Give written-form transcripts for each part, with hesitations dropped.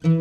Yenə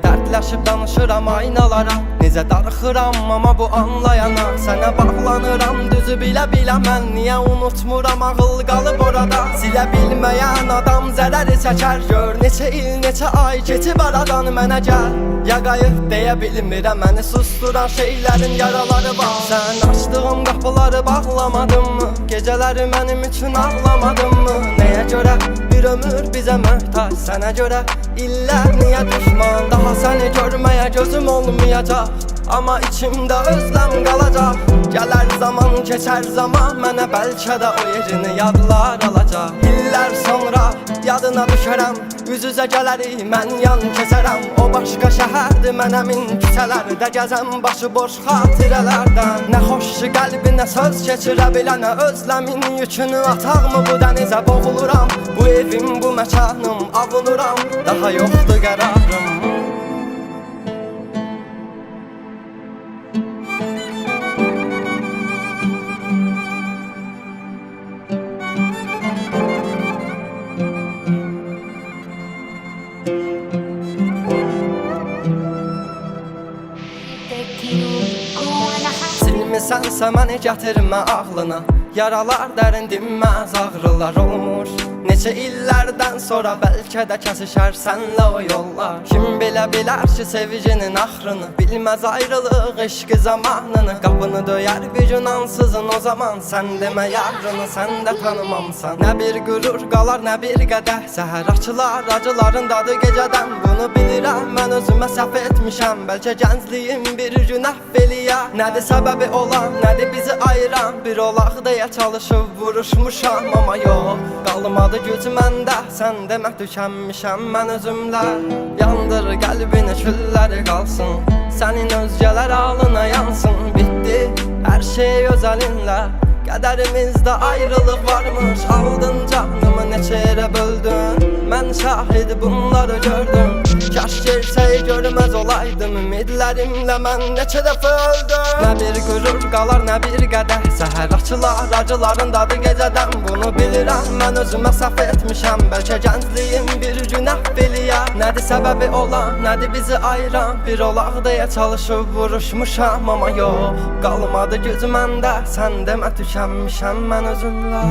dərdləşib danışıram aynalara, necə darıxıram amma bu anlayana. Sənə bağlanıram düzü bilə-bilə mən, niyə unutmuram ağıl qalıb orada. Silə bilməyən adam zərəri çəkər, gör neçə il, neçə ay keçib aradan mənə gəl. Ya qayıt deyə bilmirəm, məni susturan şeylərin yaraları var. Sən açdığım qapıları bağlamadın mı? Gecələri mənim üçün ağlamadın mı? Nəyə görə bir ömür bizə möhtac, sənə görə illər niyə düşman? Daha səni görməyə gözüm olmayacaq, amma içimdə özləm qalacaq. Gələr zaman, keçər zaman, mənə bəlkə də o yerini yadlar alacaq. İllər sonra yadına düşərəm, üz-üzə gələrik, mən yan keçərəm. O başqa şəhərdir, mən həmin küçələrdə gəzəm, başı boş xatirələrdən. Nə xoş ki qəlbinə söz keçirə bilənə, özləmin yükünü ataqmı bu dənizə boğuluram. Bu evim, bu məkanım, avunuram, daha yoxdur qərarım. Silmisənsə məni gətirmə ağlına, yaralar dərin dinməz, ağrılar olmuş. Neçə illərdən sonra bəlkə də kəsişər sənlə o yollar. Kim bilə bilər ki sevginin axrını, bilməz ayrılıq eşqi zamanını. Qapını döyər bir gün ansızın o zaman, sən demə yarını sən də tanımamsan. Nə bir qürur qalar, nə bir qədəh, səhər açılar acıların dadı gecədən. Bunu bilirəm, mən özümə səhv etmişəm, bəlkə gəncliyim bir gün əhv eləyə. Nədir səbəbi olan, nədir bizi ayıran, bir olaq deyə çalışıb vuruşmuşam, amma yox, qalmadı güc məndə, sən demə tükənmişəm mən özümlə. Yandır qəlbini külləri qalsın, sənin özgələr alına yansın. Bitdi hər şey öz əlinlə, qədərimizdə ayrılıq varmış. Aldın canımı neçə yerə böldün, mən şahid bunları gördüm. Kaş gelsəy görməz olaydım, ümidlərimlə mən neçə dəfə öldüm. Nə bir qürur qalar, nə bir qədəh, səhər açılar acıların dadı gecədən. Bunu bilirəm, mən özümə səhv etmişəm, bəlkə gəncliyim bir gün əhv eləyə. Nədir səbəbi olan, nədir bizi ayıran, bir olaq deyə çalışıb vuruşmuşam, amma yox, qalmadı güc məndə, sən demə tükənmişəm mən özümlə.